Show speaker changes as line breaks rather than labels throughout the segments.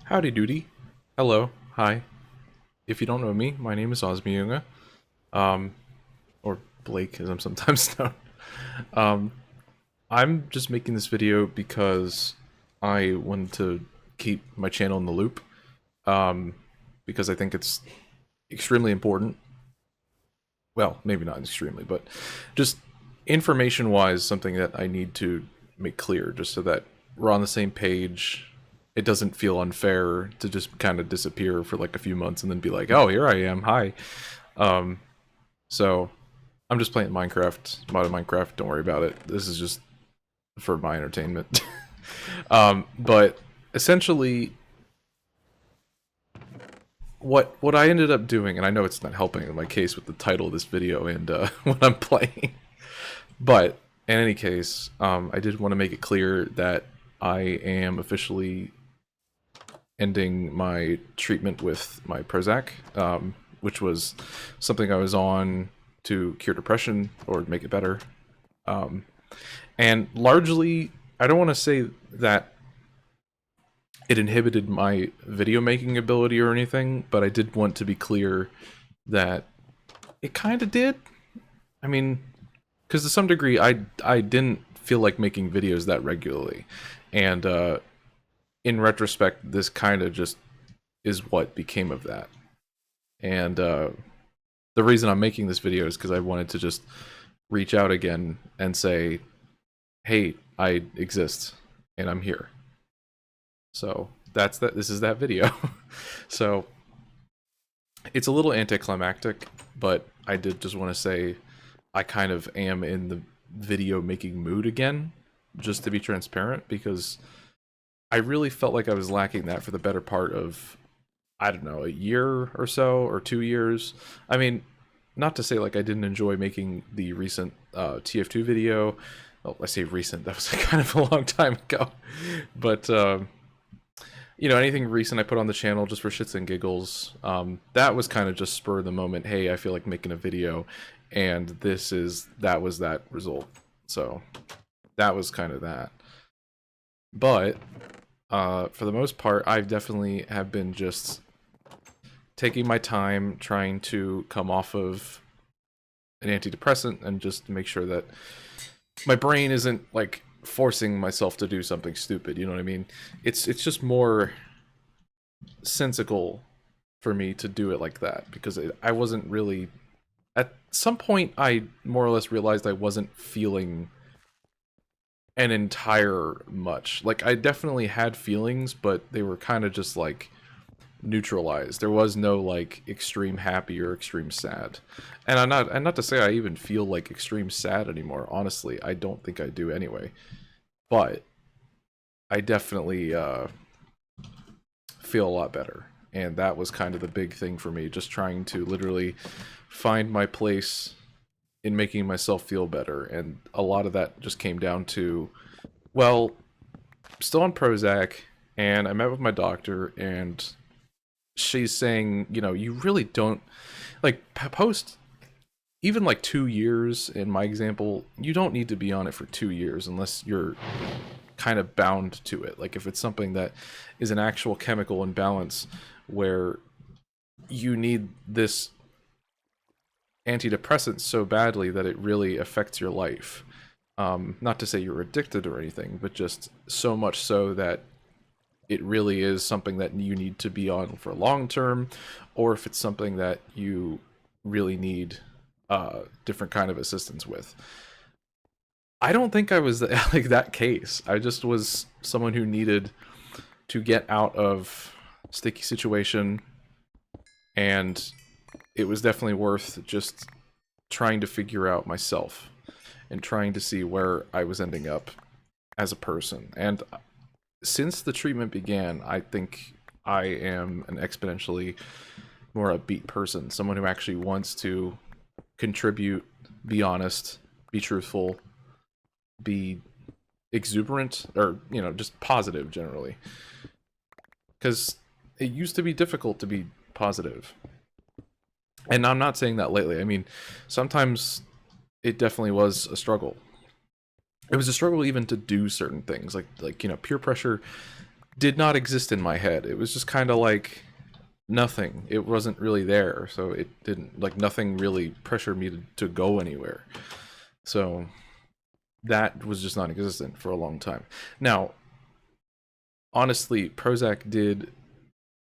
Howdy doody. Hello. Hi. If you don't know me, my name is IAmZeMedic. Um, or Blake, as I'm sometimes known. Um, I'm just making this video because I wanted to keep my channel in the loop. Um, because I think it's extremely important. Well, maybe not extremely, but just information-wise, something that I need to make clear, just so that we're on the same page. It doesn't feel unfair to just kind of disappear for like a few months and then be like, oh, here I am, hi. Um, so I'm just playing Minecraft, modded Minecraft, don't worry about it. This is just for my entertainment. But essentially, what I ended up doing, and I know it's not helping in my case with the title of this video and what I'm playing, but in any case, I did want to make it clear that I am officially ending my treatment with my Prozac, which was something I was on to cure depression or make it better. And largely, I don't want to say that it inhibited my video making ability or anything, but I did want to be clear that it kind of did. I mean, because to some degree, I didn't feel like making videos that regularly, and in retrospect, this kind of just is what became of that. And the reason I'm making this video is because I wanted to just reach out again and say, hey, I exist and I'm here. So that's that. This is that video. So it's a little anticlimactic, but I did just want to say I kind of am in the video making mood again, just to be transparent, because I really felt like I was lacking that for the better part of, I don't know, a year or so, or 2 years. I mean, not to say like I didn't enjoy making the recent TF2 video. Well, I say recent, that was kind of a long time ago. But, you know, anything recent I put on the channel just for shits and giggles, that was kind of just spur of the moment. Hey, I feel like making a video, and that was that result. So that was kind of that. But for the most part, I definitely have been just taking my time trying to come off of an antidepressant and just make sure that my brain isn't like forcing myself to do something stupid, you know what I mean? It's just more sensical for me to do it like that, because I wasn't really, at some point I more or less realized I wasn't feeling an entire much. Like, I definitely had feelings, but they were kind of just like neutralized. There was no like extreme happy or extreme sad. And not to say I even feel like extreme sad anymore. Honestly, I don't think I do anyway. But I definitely feel a lot better. And that was kind of the big thing for me, just trying to literally find my place in making myself feel better. And a lot of that just came down to, well, still on Prozac, and I met with my doctor, and she's saying, you know, you really don't, like, post even like 2 years in my example, you don't need to be on it for 2 years unless you're kind of bound to it. Like, if it's something that is an actual chemical imbalance where you need this antidepressant so badly that it really affects your life. Not to say you're addicted or anything, but just so much so that it really is something that you need to be on for long term, or if it's something that you really need different kind of assistance with. I don't think I was like that case. I just was someone who needed to get out of a sticky situation, and it was definitely worth just trying to figure out myself and trying to see where I was ending up as a person. And since the treatment began, I think I am an exponentially more upbeat person, someone who actually wants to contribute, be honest, be truthful, be exuberant, or, you know, just positive generally. Because it used to be difficult to be positive. And I'm not saying that lately. I mean, sometimes it definitely was a struggle. It was a struggle even to do certain things, like you know, peer pressure. did not exist in my head. It was just kind of like nothing. It wasn't really there, so it didn't, like, nothing really pressured me to go anywhere. So that was just non-existent for a long time. Now, honestly, Prozac did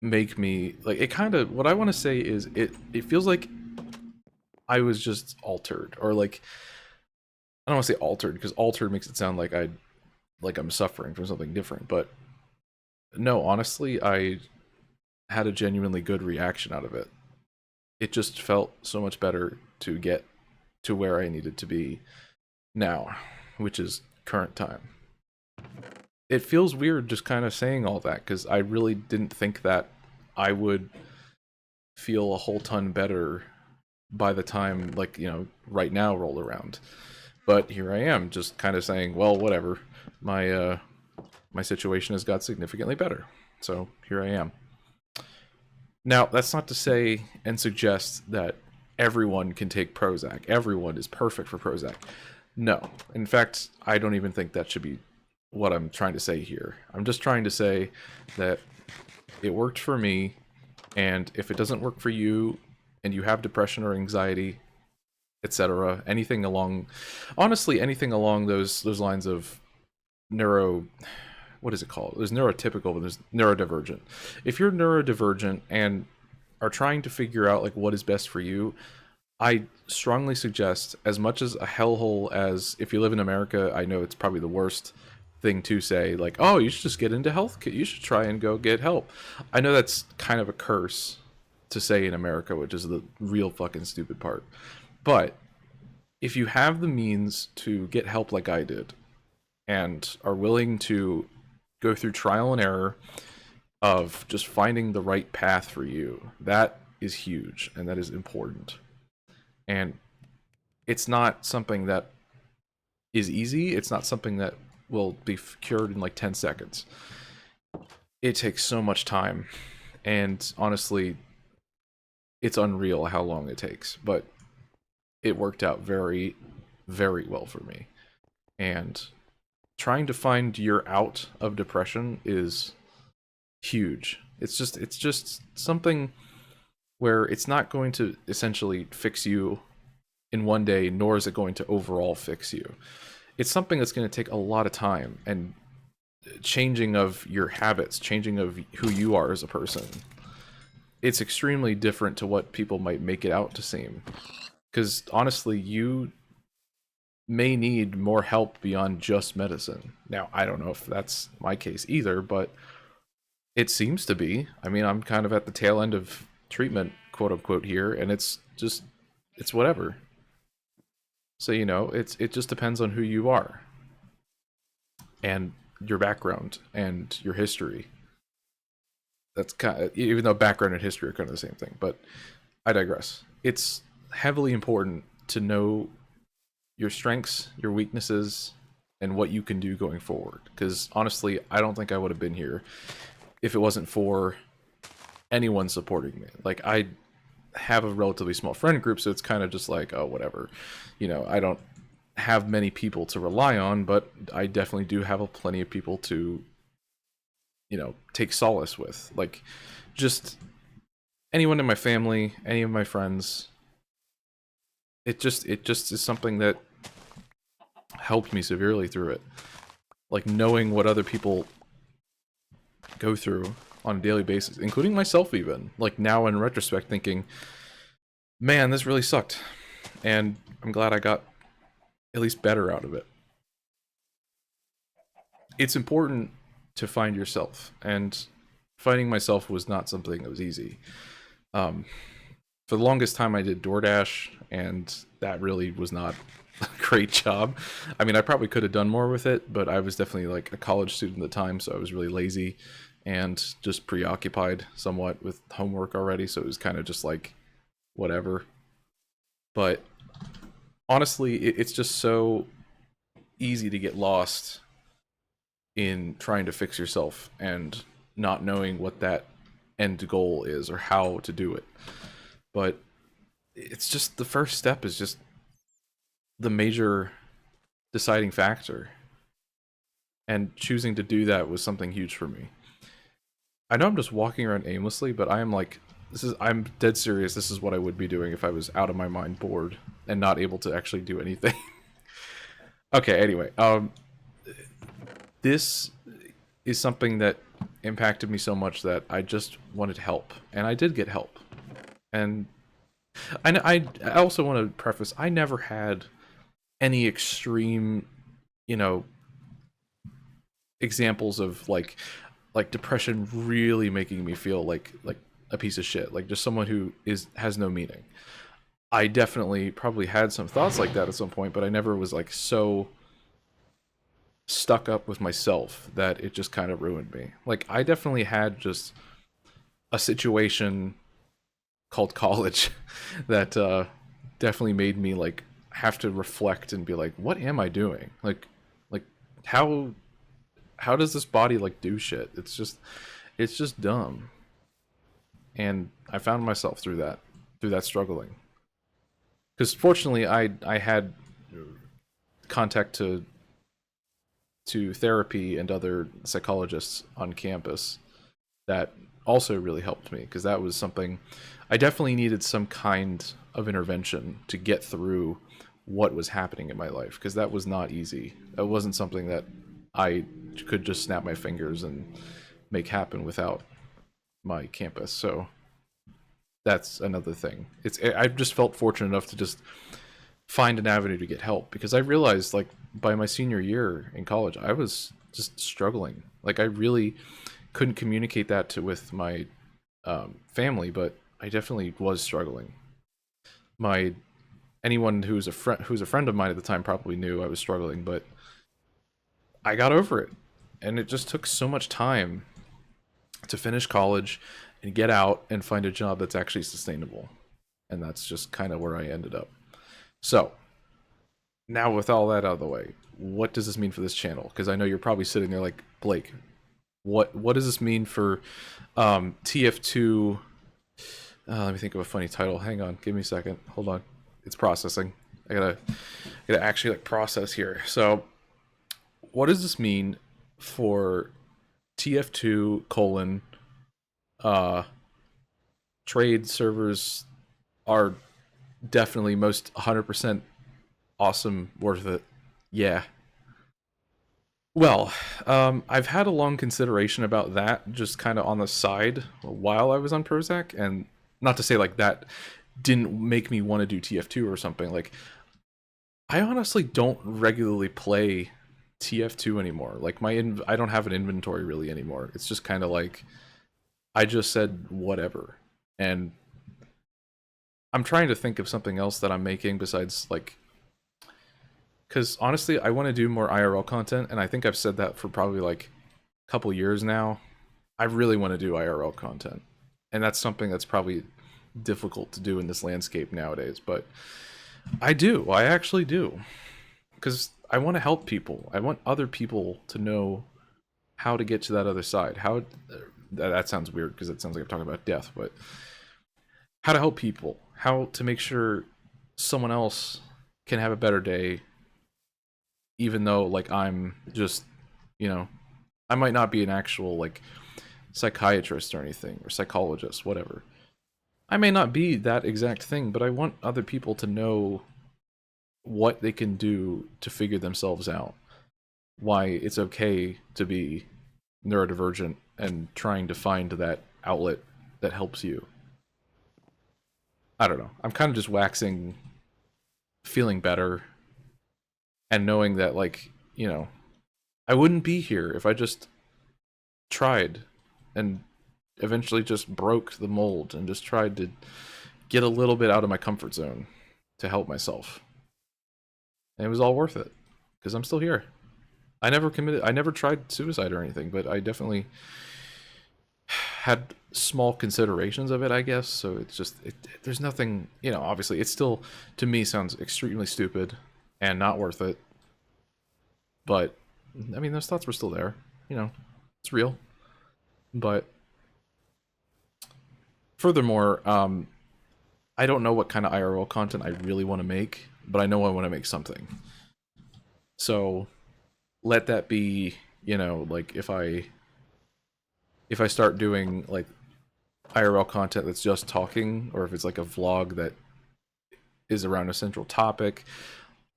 make me, like, it kind of, what I want to say is it feels like I was just altered, or like, I don't want to say altered, because altered makes it sound like I'm suffering from something different, but no, honestly, I had a genuinely good reaction out of it. It just felt so much better to get to where I needed to be now, which is current time. It feels weird just kind of saying all that, because I really didn't think that I would feel a whole ton better by the time, like, right now rolled around. But here I am, just kind of saying, well, whatever. My situation has got significantly better. So here I am. Now, that's not to say and suggest that everyone can take Prozac. Everyone is perfect for Prozac. No. In fact, I don't even think that should be what I'm trying to say here. I'm just trying to say that it worked for me, and if it doesn't work for you, and you have depression or anxiety, etc., anything along, honestly, anything along those lines of what is it called? There's neurotypical, but there's neurodivergent. If you're neurodivergent and are trying to figure out, like, what is best for you, I strongly suggest, as much as a hellhole as, if you live in America, I know it's probably the worst thing to say, like, oh, you should just get into health, you should try and go get help. I know that's kind of a curse to say in America, which is the real fucking stupid part. But if you have the means to get help like I did, and are willing to go through trial and error of just finding the right path for you, that is huge, and that is important. And it's not something that is easy. It's not something that will be cured in like 10 seconds. It takes so much time, and honestly, it's unreal how long it takes, but it worked out very, very well for me. And trying to find your out of depression is huge. It's just something where it's not going to essentially fix you in one day, nor is it going to overall fix you. It's something that's going to take a lot of time and changing of your habits, changing of who you are as a person. It's extremely different to what people might make it out to seem. Because honestly, you may need more help beyond just medicine. Now, I don't know if that's my case either, but it seems to be. I mean, I'm kind of at the tail end of treatment, quote unquote, here, and it's whatever. So, it just depends on who you are and your background and your history. That's kind of, even though background and history are kind of the same thing, but I digress. It's heavily important to know your strengths, your weaknesses, and what you can do going forward. Because honestly, I don't think I would have been here if it wasn't for anyone supporting me. Like, I have a relatively small friend group, so it's kind of just like, oh, whatever. I don't have many people to rely on, but I definitely do have plenty of people to, take solace with. Like, just anyone in my family, any of my friends. It just is something that helped me severely through it. Like, knowing what other people go through on a daily basis, including myself even. Like, now in retrospect, thinking, man, this really sucked. And I'm glad I got at least better out of it. It's important to find yourself, and finding myself was not something that was easy. For the longest time I did DoorDash, and that really was not a great job. I mean, I probably could have done more with it, but I was definitely like a college student at the time, so I was really lazy and just preoccupied somewhat with homework already, so it was kind of just like, whatever. But honestly, it's just so easy to get lost in trying to fix yourself and not knowing what that end goal is or how to do it. But it's just, the first step is just the major deciding factor. And choosing to do that was something huge for me. I know I'm just walking around aimlessly, but I am like, I'm dead serious. This is what I would be doing if I was out of my mind, bored, and not able to actually do anything. Okay, anyway, this is something that impacted me so much that I just wanted help, and I did get help. And I also want to preface, I never had any extreme, you know, examples of like depression really making me feel like a piece of shit, like just someone who has no meaning. I definitely probably had some thoughts like that at some point, but I never was like so stuck up with myself that it just kind of ruined me. Like I definitely had just a situation called college that definitely made me like have to reflect and be like, what am I doing? Like how does this body like do shit? It's just dumb. And I found myself through that struggling. Because fortunately, I had contact to therapy and other psychologists on campus that also really helped me, because that was something I definitely needed, some kind of intervention to get through what was happening in my life, because that was not easy. That wasn't something that I could just snap my fingers and make happen without my campus. So that's another thing. I just felt fortunate enough to just find an avenue to get help, because I realized like by my senior year in college I was just struggling. Like I really couldn't communicate that with my family, but I definitely was struggling. My Anyone who's a friend of mine at the time probably knew I was struggling, but I got over it. And it just took so much time to finish college and get out and find a job that's actually sustainable. And that's just kind of where I ended up. So, now with all that out of the way, what does this mean for this channel? Because I know you're probably sitting there like, Blake, what does this mean for TF2? Let me think of a funny title. Hang on, give me a second. Hold on, it's processing. I gotta actually like process here. So, what does this mean for TF2 colon trade servers are definitely most 100% awesome, worth it. Yeah. Well, I've had a long consideration about that, just kind of on the side while I was on Prozac, and not to say like that didn't make me want to do TF2 or something. Like, I honestly don't regularly play TF2 anymore. Like I don't have an inventory really anymore. It's just kind of like I just said whatever, and I'm trying to think of something else that I'm making besides like, because honestly, I want to do more IRL content, and I think I've said that for probably like a couple years now. I really want to do IRL content, and that's something that's probably difficult to do in this landscape nowadays, but I do. I actually do, because I want to help people. I want other people to know how to get to that other side. How that sounds weird because it sounds like I'm talking about death, but how to help people, how to make sure someone else can have a better day, even though like I'm just, you know, I might not be an actual like psychiatrist or anything, or psychologist, whatever. I may not be that exact thing, but I want other people to know what they can do to figure themselves out. Why it's okay to be neurodivergent and trying to find that outlet that helps you. I don't know. I'm kind of just waxing, feeling better, and knowing that, like, you know, I wouldn't be here if I just tried and eventually just broke the mold and just tried to get a little bit out of my comfort zone to help myself. And it was all worth it, because I'm still here. I never tried suicide or anything, but I definitely had small considerations of it, I guess. So it's just, there's nothing, you know, obviously it still, to me, sounds extremely stupid and not worth it. But, I mean, those thoughts were still there, you know, it's real. But furthermore, I don't know what kind of IRL content I really want to make, but I know I want to make something. So let that be, you know, like if I if I start doing like IRL content that's just talking, or if it's like a vlog that is around a central topic.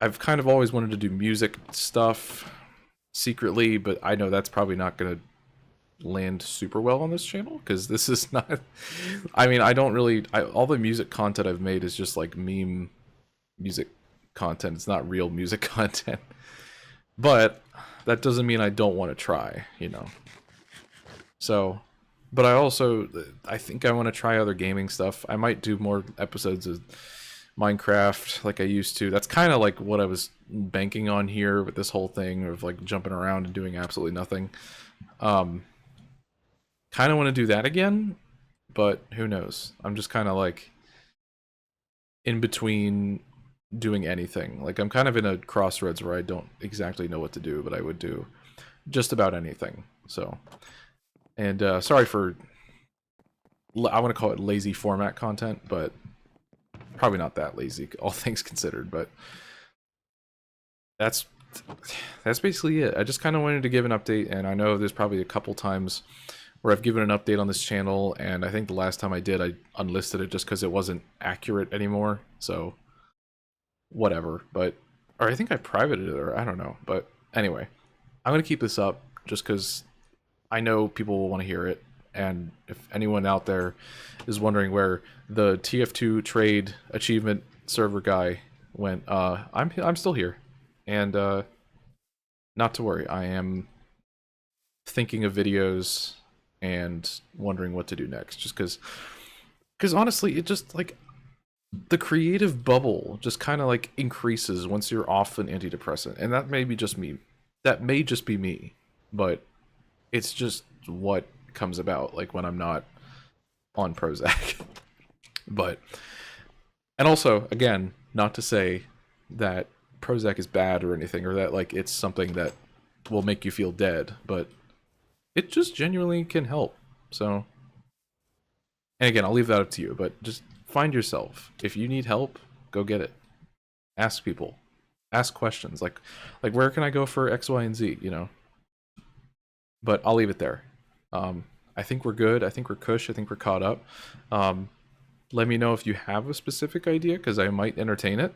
I've kind of always wanted to do music stuff secretly, but I know that's probably not going to land super well on this channel because this is not. I mean, I don't really. All the music content I've made is just like meme music content. It's not real music content. But that doesn't mean I don't want to try, you know. So, but I think I want to try other gaming stuff. I might do more episodes of Minecraft like I used to. That's kind of like what I was banking on here with this whole thing of like jumping around and doing absolutely nothing. Kind of want to do that again, but who knows? I'm just kind of like in between doing anything. Like I'm kind of in a crossroads where I don't exactly know what to do, but I would do just about anything. So, and sorry for, I want to call it lazy format content, but probably not that lazy, all things considered. But that's basically it. I just kind of wanted to give an update, and I know there's probably a couple times where I've given an update on this channel, and I think the last time I did, I unlisted it just because it wasn't accurate anymore. So whatever. But or I think I privated it, or I don't know. But anyway, I'm gonna keep this up just because I know people will want to hear it. And if anyone out there is wondering where the TF2 trade achievement server guy went, I'm still here, and not to worry. I am thinking of videos and wondering what to do next. Just because honestly, it just like the creative bubble just kind of like increases once you're off an antidepressant, and that may be just me. That may just be me, but it's just what comes about like when I'm not on Prozac. But and also again, not to say that Prozac is bad or anything, or that like it's something that will make you feel dead, but it just genuinely can help. So, and again, I'll leave that up to you, but just find yourself. If you need help, go get it. Ask people. Ask questions like where can I go for X, Y, and Z, you know? But I'll leave it there. I think we're good. I think we're cush. I think we're caught up. Let me know if you have a specific idea, because I might entertain it.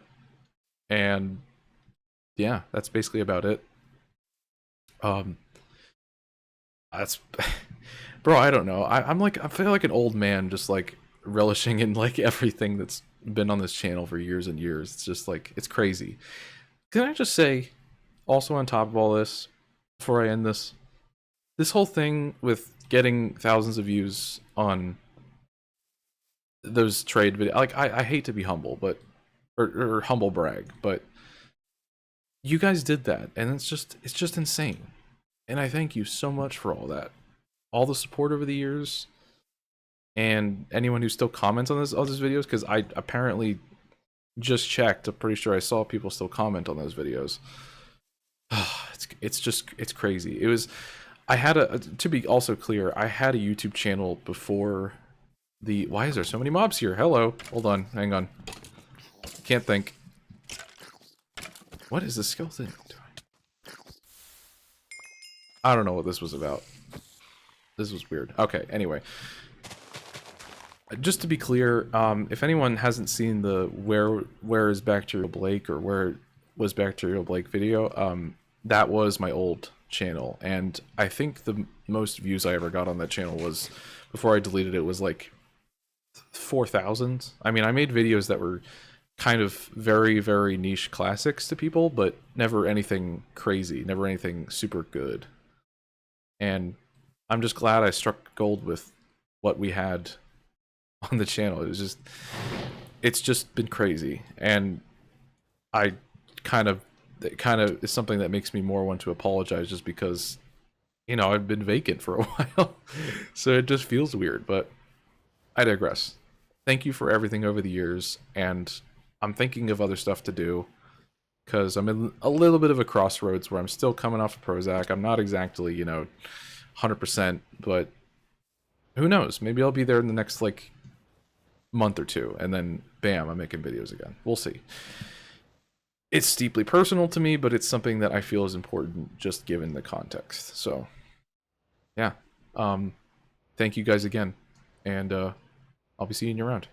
And yeah, that's basically about it. That's bro, I don't know. I feel like an old man just like relishing in like everything that's been on this channel for years and years. It's just like it's crazy. Can I just say, also on top of all this, before I end this whole thing with getting thousands of views on those trade videos, like I hate to be humble, but or humble brag, but you guys did that, and it's just insane. And I thank you so much for all that, all the support over the years, and anyone who still comments on all these videos, because I apparently just checked. I'm pretty sure I saw people still comment on those videos. It's crazy. It was. I had to be also clear, I had a YouTube channel before the. Why is there so many mobs here? Hello. Hold on. Hang on. Can't think. What is the skeleton doing? I don't know what this was about. This was weird. Okay, anyway. Just to be clear, if anyone hasn't seen the where is Bacterial Blake, or where was Bacterial Blake video, that was my old channel, and I think the most views I ever got on that channel was, before I deleted it, was like 4,000. I mean, I made videos that were kind of very, very niche classics to people, but never anything crazy, never anything super good. And I'm just glad I struck gold with what we had on the channel. It's just been crazy, and it kind of is something that makes me more want to apologize, just because, you know, I've been vacant for a while. So it just feels weird, but I digress. Thank you for everything over the years, and I'm thinking of other stuff to do, because I'm in a little bit of a crossroads where I'm still coming off of Prozac. I'm not exactly, you know, 100%, but who knows? Maybe I'll be there in the next, like, month or two, and then, bam, I'm making videos again. We'll see. It's deeply personal to me, but it's something that I feel is important, just given the context. So, yeah. thank you guys again, and I'll be seeing you around.